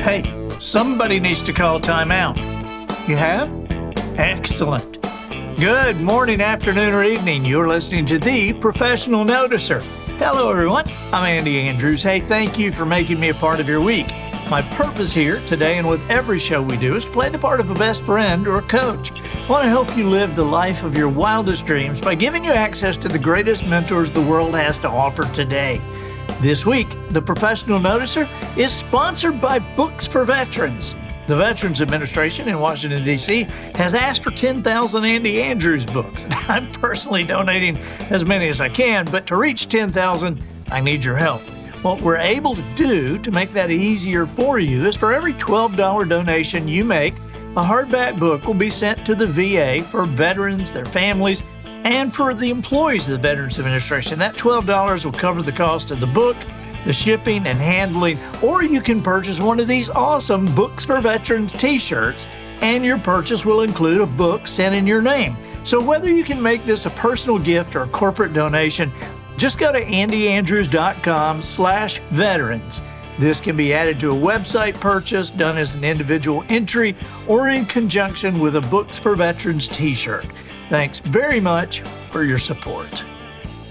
Hey, somebody needs to call timeout. You have? Excellent. Good morning, afternoon, or evening. You're listening to The Professional Noticer. Hello, everyone. I'm Andy Andrews. Hey, thank you for making me a part of your week. My purpose here today and with every show we do is to play the part of a best friend or a coach. I want to help you live the life of your wildest dreams by giving you access to the greatest mentors the world has to offer today. This week, The Professional Noticer is sponsored by Books for Veterans. The Veterans Administration in Washington, D.C. has asked for 10,000 Andy Andrews books. I'm personally donating as many as I can, but to reach 10,000, I need your help. What we're able to do to make that easier for you is for every $12 donation you make, a hardback book will be sent to the VA for veterans, their families, and for the employees of the Veterans Administration. That $12 will cover the cost of the book, the shipping and handling, or you can purchase one of these awesome Books for Veterans t-shirts, and your purchase will include a book sent in your name. So whether you can make this a personal gift or a corporate donation, just go to andyandrews.com/veterans. This can be added to a website purchase, done as an individual entry, or in conjunction with a Books for Veterans t-shirt. Thanks very much for your support.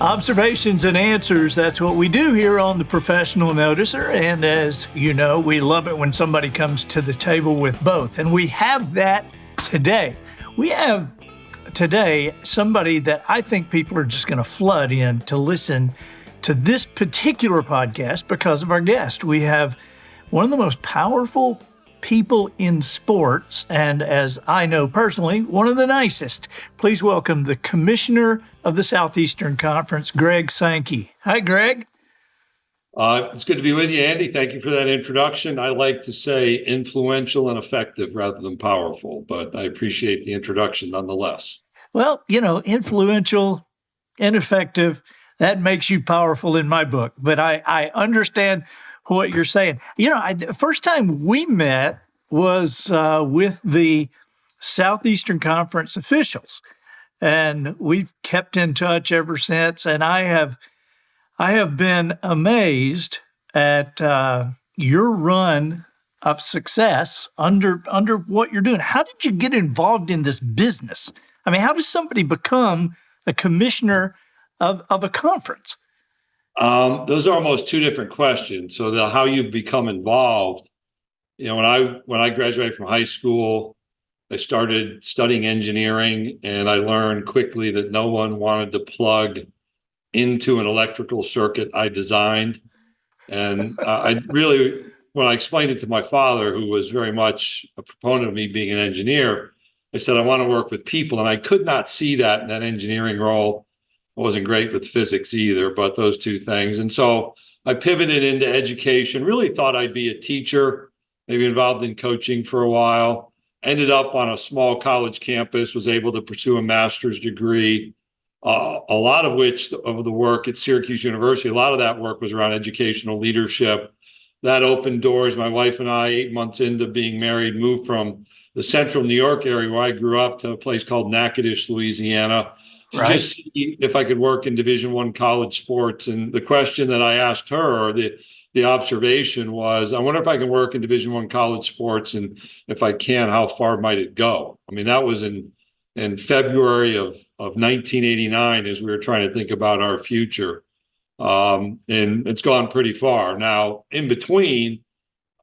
Observations and answers, that's what we do here on The Professional Noticer. And as you know, we love it when somebody comes to the table with both. And we have that today. We have today somebody that I think people are just going to flood in to listen to this particular podcast because of our guest. We have one of the most powerful people in sports, and as I know personally, one of the nicest. Please welcome the Commissioner of the Southeastern Conference, Greg Sankey. Hi, Greg. It's good to be with you, Andy. Thank you for that introduction. I like to say influential and effective rather than powerful, but I appreciate the introduction nonetheless. Well, influential and effective, that makes you powerful in my book, but I understand what you're saying. The first time we met was with the Southeastern Conference officials, and we've kept in touch ever since. And I have been amazed at your run of success under what you're doing. How did you get involved in this business? I mean, how does somebody become a commissioner of a conference? Those are almost two different questions. So how you become involved, when I graduated from high school, I started studying engineering, and I learned quickly that no one wanted to plug into an electrical circuit I designed. And when I explained it to my father, who was very much a proponent of me being an engineer, I said, I want to work with people. And I could not see that in that engineering role. I wasn't great with physics either, but those two things. And so I pivoted into education, really thought I'd be a teacher, maybe involved in coaching for a while, ended up on a small college campus, was able to pursue a master's degree, a lot of which of the work at Syracuse University, a lot of that work was around educational leadership. That opened doors. My wife and I, 8 months into being married, moved from the central New York area where I grew up to a place called Natchitoches, Louisiana, to just see if I could work in Division I college sports. And the question that I asked her, or the observation was, I wonder if I can work in Division I college sports, and if I can, how far might it go? I mean, that was in February of 1989 as we were trying to think about our future. And it's gone pretty far. Now, in between,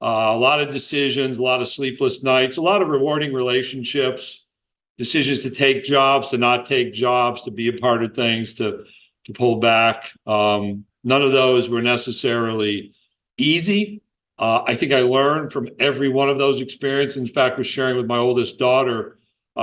a lot of decisions, a lot of sleepless nights, a lot of rewarding relationships, decisions to take jobs, to not take jobs, to be a part of things, to pull back. None of those were necessarily easy. I think I learned from every one of those experiences. In fact, I was sharing with my oldest daughter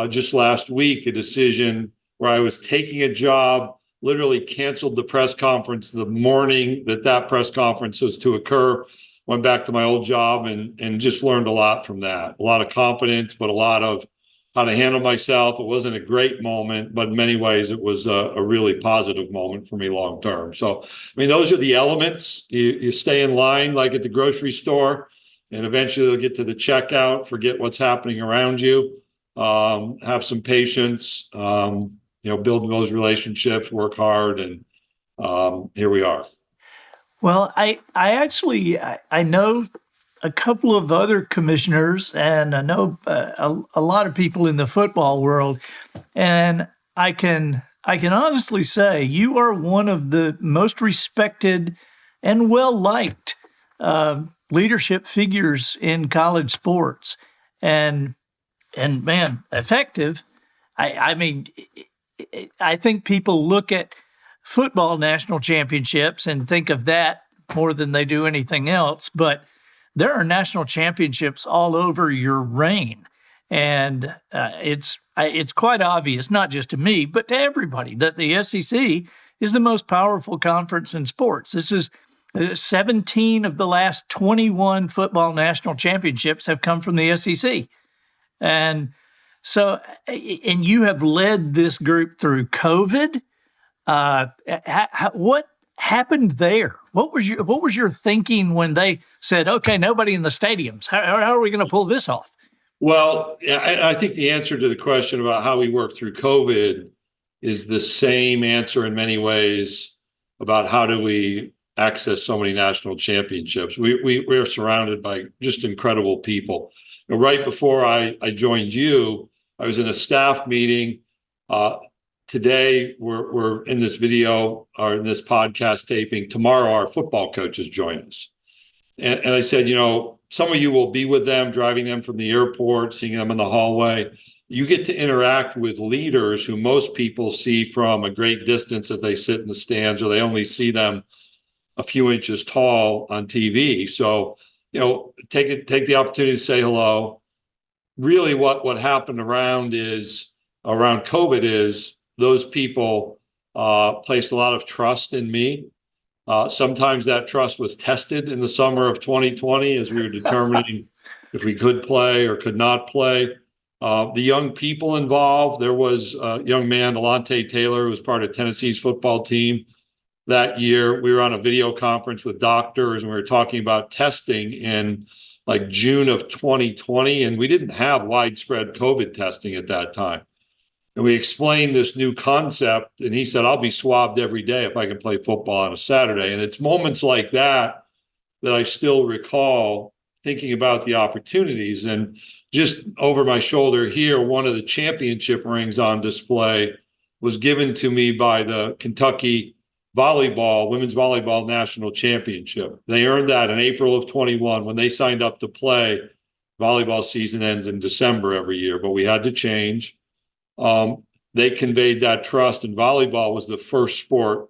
just last week a decision where I was taking a job, literally canceled the press conference the morning that press conference was to occur, went back to my old job and just learned a lot from that. A lot of confidence, but a lot of how to handle myself. It wasn't a great moment, but in many ways it was a really positive moment for me long term. So, I mean, those are the elements. You stay in line like at the grocery store, and eventually you'll get to the checkout, forget what's happening around you, have some patience, build those relationships, work hard, and here we are. Well, I know a couple of other commissioners, and I know a lot of people in the football world, and I can honestly say you are one of the most respected and well-liked leadership figures in college sports, and man, effective. I mean, I think people look at football national championships and think of that more than they do anything else, but there are national championships all over your reign. And it's quite obvious, not just to me, but to everybody, that the SEC is the most powerful conference in sports. This is 17 of the last 21 football national championships have come from the SEC. And so, and you have led this group through COVID. What happened there? What was your thinking when they said, "Okay, nobody in the stadiums"? How are we going to pull this off? Well, I think the answer to the question about how we work through COVID is the same answer in many ways about how do we access so many national championships. We're surrounded by just incredible people. Right before I joined you, I was in a staff meeting. Today, we're in this video or in this podcast taping. Tomorrow, our football coaches join us. And I said, some of you will be with them, driving them from the airport, seeing them in the hallway. You get to interact with leaders who most people see from a great distance if they sit in the stands, or they only see them a few inches tall on TV. So, take the opportunity to say hello. Really, what happened around COVID is those people placed a lot of trust in me. Sometimes that trust was tested in the summer of 2020 as we were determining if we could play or could not play. The young people involved, there was a young man, Alante Taylor, who was part of Tennessee's football team that year. We were on a video conference with doctors, and we were talking about testing in like June of 2020, and we didn't have widespread COVID testing at that time. And we explained this new concept, and he said, "I'll be swabbed every day if I can play football on a Saturday." And it's moments like that that I still recall thinking about the opportunities. And just over my shoulder here, one of the championship rings on display was given to me by the Kentucky women's volleyball national championship. They earned that in April of 21 when they signed up to play. Volleyball season ends in December every year, but we had to change. They conveyed that trust, and volleyball was the first sport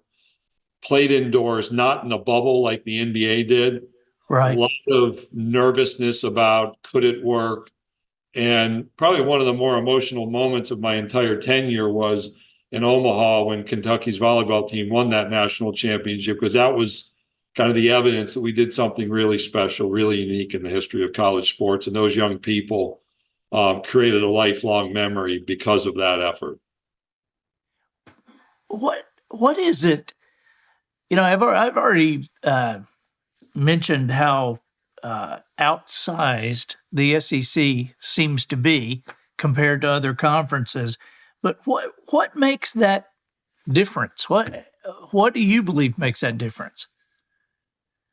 played indoors, not in a bubble like the NBA did. Right. A lot of nervousness about could it work. And probably one of the more emotional moments of my entire tenure was in Omaha when Kentucky's volleyball team won that national championship, because that was kind of the evidence that we did something really special, really unique in the history of college sports. And those young people created a lifelong memory because of that effort. What is it? I've already mentioned how outsized the SEC seems to be compared to other conferences, but what makes that difference? What do you believe makes that difference?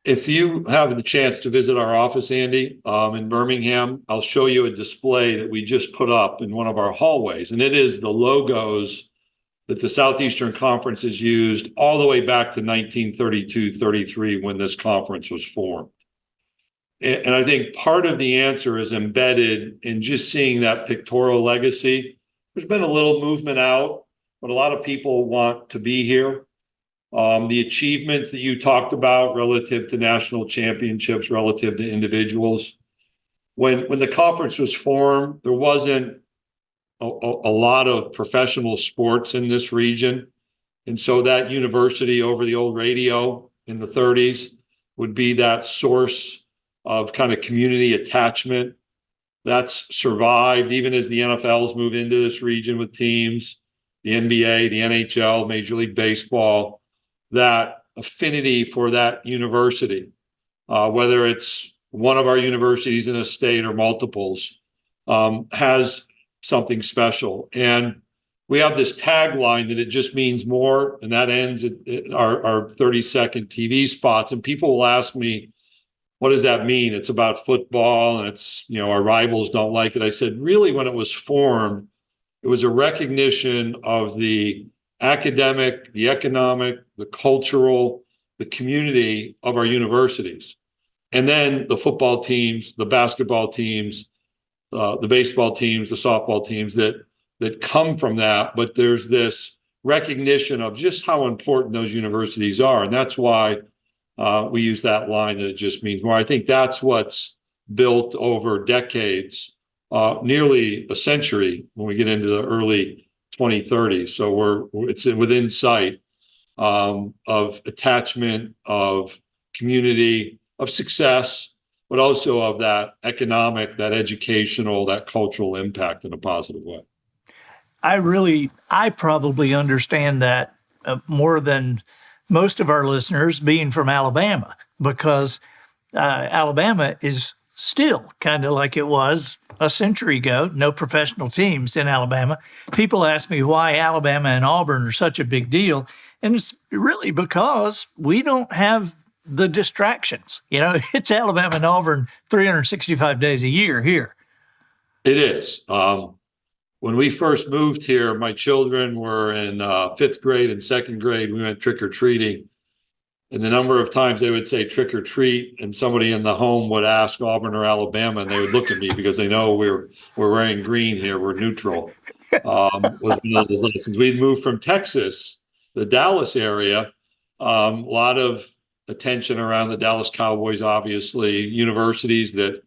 If you have the chance to visit our office, Andy, in Birmingham, I'll show you a display that we just put up in one of our hallways. And it is the logos that the Southeastern Conference has used all the way back to 1932-33 when this conference was formed. And I think part of the answer is embedded in just seeing that pictorial legacy. There's been a little movement out, but a lot of people want to be here. The achievements that you talked about relative to national championships, relative to individuals. When the conference was formed, there wasn't a lot of professional sports in this region. And so that university over the old radio in the 30s would be that source of kind of community attachment. That's survived even as the NFL's moved into this region with teams, the NBA, the NHL, Major League Baseball. That affinity for that university, whether it's one of our universities in a state or multiples, has something special. And we have this tagline that it just means more, and that ends at our 30-second TV spots. And people will ask me, what does that mean? It's about football and it's, our rivals don't like it. I said, really, when it was formed, it was a recognition of the academic, the economic, the cultural, the community of our universities. And then the football teams, the basketball teams, the baseball teams, the softball teams that come from that. But there's this recognition of just how important those universities are. And that's why we use that line that it just means more. I think that's what's built over decades, nearly a century when we get into the early 2030s. So it's within sight of attachment, of community, of success, but also of that economic, that educational, that cultural impact in a positive way. I probably understand that more than most of our listeners, being from Alabama, because Alabama is still kind of like it was a century ago. No professional teams in Alabama. People ask me why Alabama and Auburn are such a big deal. And it's really because we don't have the distractions. It's Alabama and Auburn 365 days a year here. It is. When we first moved here, my children were in fifth grade and second grade. We went trick-or-treating. And the number of times they would say trick or treat, and somebody in the home would ask Auburn or Alabama, and they would look at me because they know we're wearing green here. We're neutral. Was one of those lessons. We'd moved from Texas, the Dallas area. A lot of attention around the Dallas Cowboys, obviously. Universities that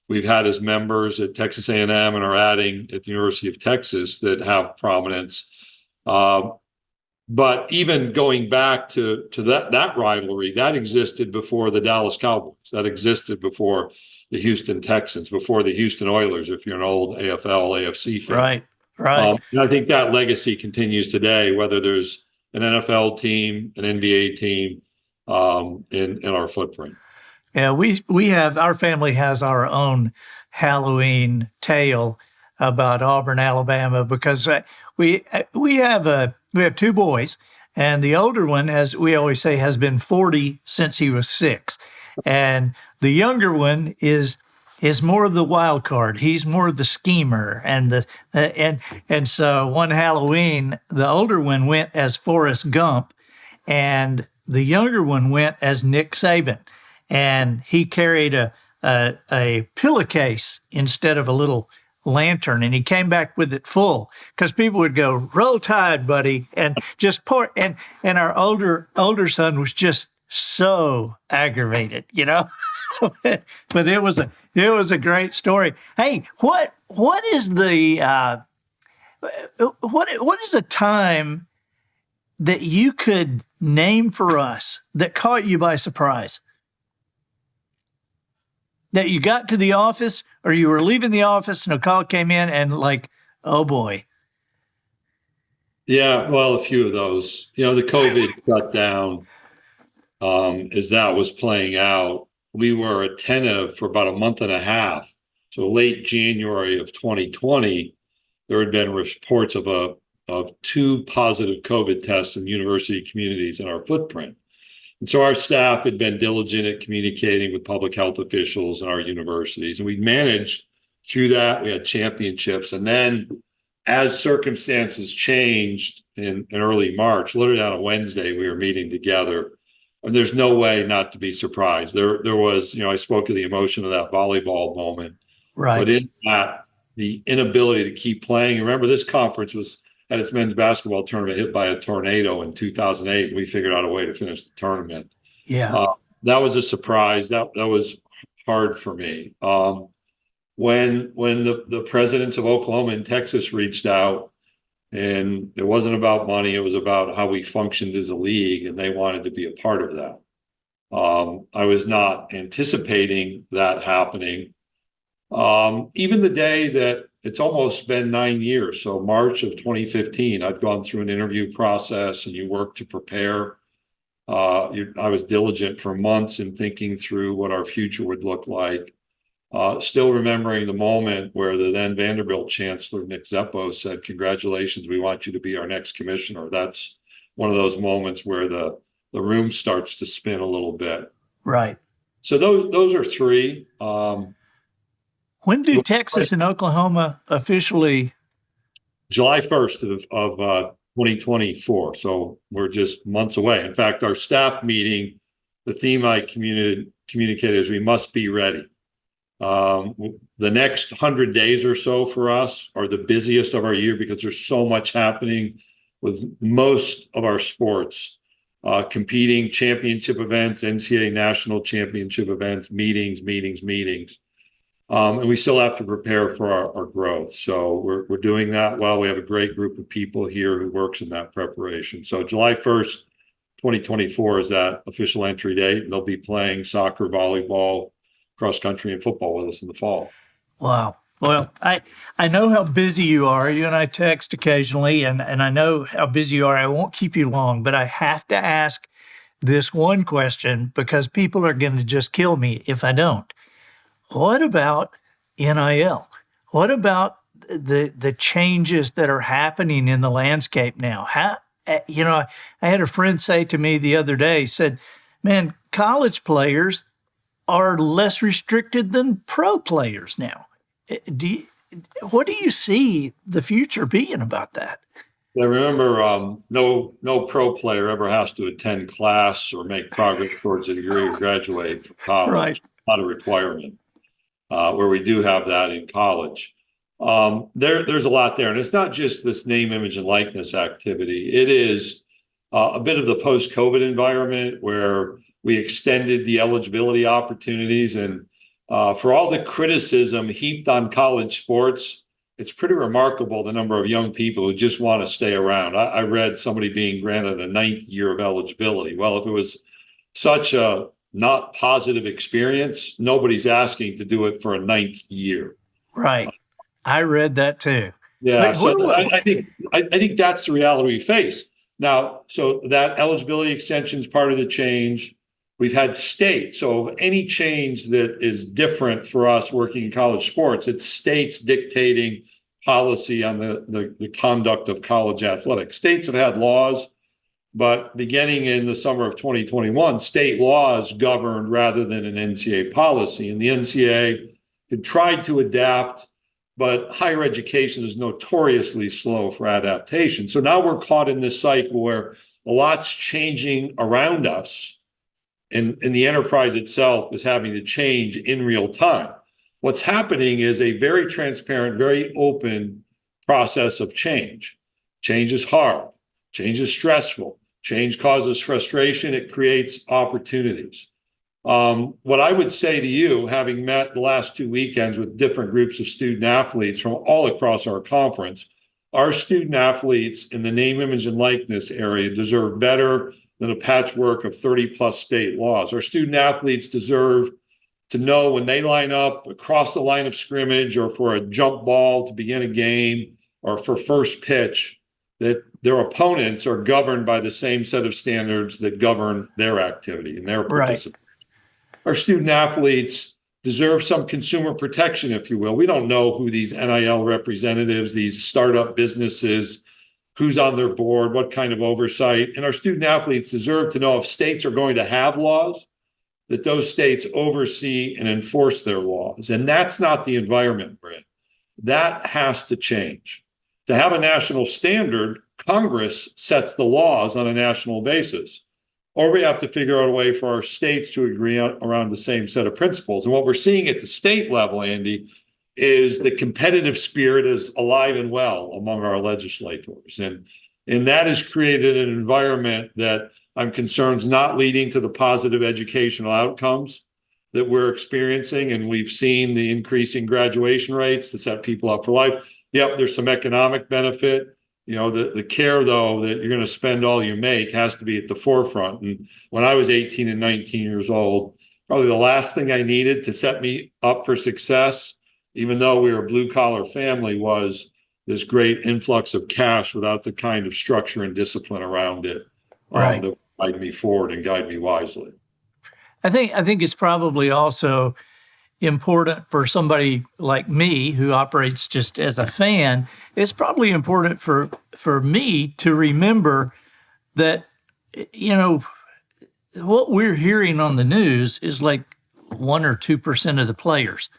we've had as members at Texas A&M and are adding at the University of Texas that have prominence. But even going back to that rivalry, that existed before the Dallas Cowboys, that existed before the Houston Texans, before the Houston Oilers, if you're an old AFL, AFC fan. Right. And I think that legacy continues today, whether there's an NFL team, an NBA team in our footprint. Yeah, our family has our own Halloween tale about Auburn, Alabama, because we have two boys, and the older one, as we always say, has been 40 since he was 6, and the younger one is more of the wild card. He's more of the schemer, and so one Halloween, the older one went as Forrest Gump, and the younger one went as Nick Saban, and he carried a pillowcase instead of a little lantern, and he came back with it full because people would go, "Roll Tide, buddy," and just pour. And our older son was just so aggravated, But it was a great story. Hey, what is the what is a time that you could name for us that caught you by surprise? That you got to the office or you were leaving the office and a call came in and like, oh boy. Yeah, well, a few of those. The COVID shutdown, as that was playing out, we were attentive for about a month and a half. So late January of 2020, there had been reports of 2 positive COVID tests in university communities in our footprint. And so our staff had been diligent at communicating with public health officials in our universities, and we managed through that. We had championships. And then as circumstances changed in early March, literally on a Wednesday, we were meeting together. And there's no way not to be surprised. There was, I spoke of the emotion of that volleyball moment. Right. But in that, the inability to keep playing. Remember, this conference was at its men's basketball tournament hit by a tornado in 2008. And we figured out a way to finish the tournament. Yeah. That was a surprise. That was hard for me. When the presidents of Oklahoma and Texas reached out, and it wasn't about money, it was about how we functioned as a league, and they wanted to be a part of that. I was not anticipating that happening. Even the day that it's almost been 9 years, so March of 2015, I'd gone through an interview process, and you work to prepare. I was diligent for months in thinking through what our future would look like. Still remembering the moment where the then Vanderbilt chancellor, Nick Zeppo, said, "Congratulations, we want you to be our next commissioner." That's one of those moments where the room starts to spin a little bit. Right. So those are three. When do Texas and Oklahoma officially? July 1st of 2024. So we're just months away. In fact, our staff meeting, the theme I communicated is we must be ready. The next 100 days or so for us are the busiest of our year because there's so much happening with most of our sports, competing championship events, NCAA national championship events, meetings. And we still have to prepare for our growth. So we're doing that well. We have a great group of people here who works in that preparation. So July 1st, 2024 is that official entry date. They'll be playing soccer, volleyball, cross country, and football with us in the fall. Wow. Well, I know how busy you are. You and I text occasionally, and I know how busy you are. I won't keep you long, but I have to ask this one question because people are going to just kill me if I don't. What about NIL? What about the changes that are happening in the landscape now? I had a friend say to me the other day, said, man, college players are less restricted than pro players now. What do you see the future being about that? I remember no pro player ever has to attend class or make progress towards a degree or graduate from college. Right. Not a requirement. Where we do have that in college. There's a lot there. And it's not just this name, image, and likeness activity. It is a bit of the post-COVID environment where we extended the eligibility opportunities. And for all the criticism heaped on college sports, it's pretty remarkable the number of young people who just want to stay around. I read somebody being granted a 9th year of eligibility. Well, if it was such a not positive experience, nobody's asking to do it for a 9th year. Right. I read that too. Yeah. So I think that's the reality we face. Now, so that eligibility extension is part of the change. We've had states. So any change that is different for us working in college sports, it's states dictating policy on the conduct of college athletics. States have had laws, but beginning in the summer of 2021, state laws governed rather than an NCAA policy. And the NCAA had tried to adapt, but higher education is notoriously slow for adaptation. So now we're caught in this cycle where a lot's changing around us, and the enterprise itself is having to change in real time. What's happening is a very transparent, very open process of change. Change is hard. Change is stressful. Change causes frustration. It creates opportunities. What I would say to you, having met the last 2 weekends with different groups of student athletes from all across our conference, our student athletes in the name, image, and likeness area deserve better than a patchwork of 30 plus state laws. Our student athletes deserve to know when they line up across the line of scrimmage or for a jump ball to begin a game or for first pitch, that their opponents are governed by the same set of standards that govern their activity and their participation. Right. Our student athletes deserve some consumer protection, if you will. We don't know who these NIL representatives, these startup businesses, who's on their board, what kind of oversight. And our student athletes deserve to know if states are going to have laws, that those states oversee and enforce their laws. And that's not the environment we're in. That has to change. To have a national standard, Congress sets the laws on a national basis. Or we have to figure out a way for our states to agree around the same set of principles. And what we're seeing at the state level, Andy, is the competitive spirit is alive and well among our legislators. And that has created an environment that I'm concerned is not leading to the positive educational outcomes that we're experiencing. And we've seen the increasing graduation rates to set people up for life. Yep, there's some economic benefit. You know, the care, though, that you're going to spend all you make has to be at the forefront. And when I was 18 and 19 years old, probably the last thing I needed to set me up for success, even though we were a blue-collar family, was this great influx of cash without the kind of structure and discipline around it that would guide me forward and guide me wisely. I think it's probably also important for somebody like me who operates just as a fan. It's probably important for me to remember that, you know, what we're hearing on the news is like 1 or 2% of the players.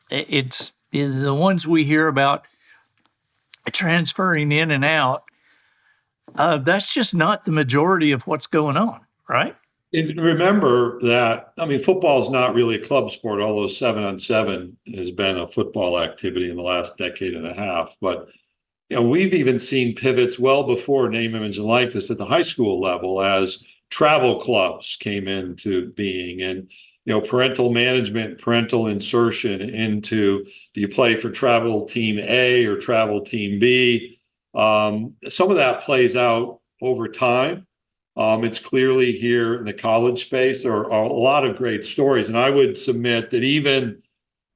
It's the ones we hear about transferring in and out. That's just not the majority of what's going on, right? And remember that, football is not really a club sport, although 7-on-7 has been a football activity in the last decade and a half. But, we've even seen pivots well before name, image, and likeness at the high school level as travel clubs came into being, and, parental management, parental insertion into, do you play for travel team A or travel team B? Some of that plays out over time. It's clearly here in the college space. There are a lot of great stories. And I would submit that even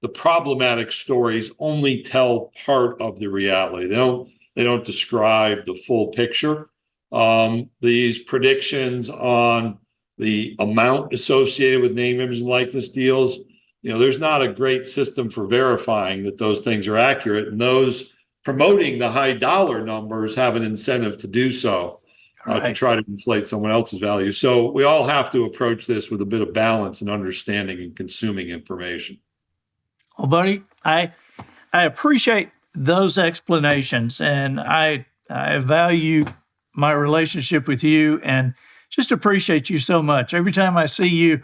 the problematic stories only tell part of the reality. They don't describe the full picture. These predictions on the amount associated with name, image, and likeness deals, there's not a great system for verifying that those things are accurate. And those promoting the high dollar numbers have an incentive to do so. To try to inflate someone else's value. So we all have to approach this with a bit of balance and understanding and consuming information. Well, buddy, I appreciate those explanations, and I value my relationship with you and just appreciate you so much. Every time I see you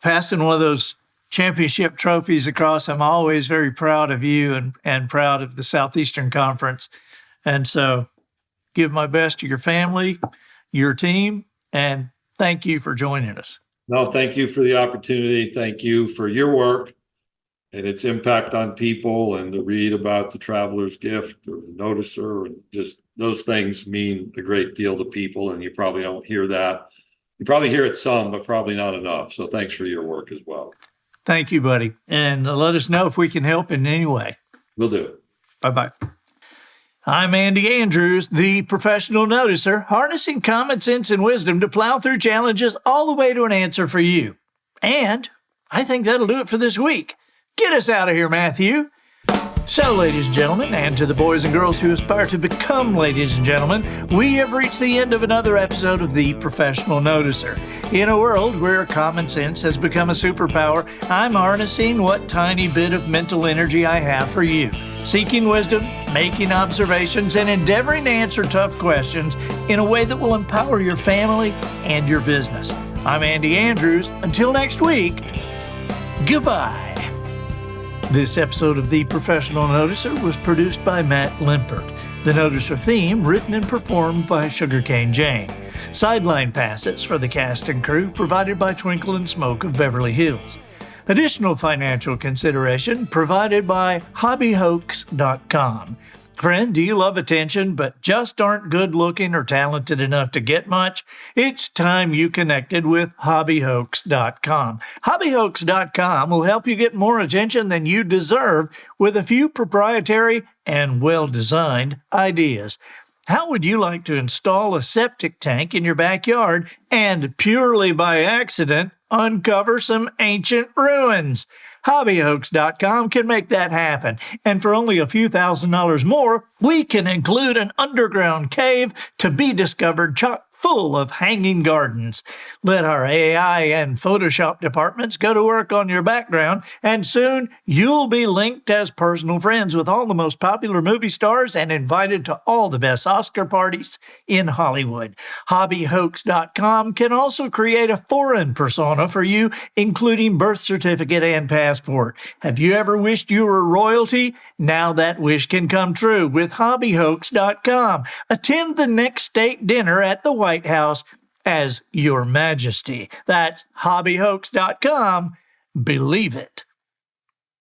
passing one of those championship trophies across, I'm always very proud of you and proud of the Southeastern Conference. And so give my best to your family, your team, and thank you for joining us. No, thank you for the opportunity. Thank you for your work and its impact on people, and to read about the Traveler's Gift or the Noticer, and just those things mean a great deal to people, and you probably don't hear that. You probably hear it some, but probably not enough. So thanks for your work as well. Thank you, buddy. And let us know if we can help in any way. Will do. Bye-bye. I'm Andy Andrews, the professional noticer, harnessing common sense and wisdom to plow through challenges all the way to an answer for you. And I think that'll do it for this week. Get us out of here, Matthew. So, ladies and gentlemen, and to the boys and girls who aspire to become ladies and gentlemen, we have reached the end of another episode of The Professional Noticer. In a world where common sense has become a superpower, I'm harnessing what tiny bit of mental energy I have for you, seeking wisdom, making observations, and endeavoring to answer tough questions in a way that will empower your family and your business. I'm Andy Andrews. Until next week, goodbye. This episode of The Professional Noticer was produced by Matt Limpert. The Noticer theme written and performed by Sugarcane Jane. Sideline passes for the cast and crew provided by Twinkle and Smoke of Beverly Hills. Additional financial consideration provided by hobbyhoax.com. Friend, do you love attention but just aren't good looking or talented enough to get much? It's time you connected with hobbyhoax.com. Hobbyhoax.com will help you get more attention than you deserve with a few proprietary and well-designed ideas. How would you like to install a septic tank in your backyard and, purely by accident, uncover some ancient ruins? Hobbyhoax.com can make that happen. And for only a few $1,000s more, we can include an underground cave to be discovered chock full of hanging gardens. Let our AI and Photoshop departments go to work on your background, and soon you'll be linked as personal friends with all the most popular movie stars and invited to all the best Oscar parties in Hollywood. Hobbyhoax.com can also create a foreign persona for you, including birth certificate and passport. Have you ever wished you were royalty? Now that wish can come true with hobbyhoax.com. Attend the next state dinner at the White House as Your Majesty. That's hobbyhoax.com. Believe it.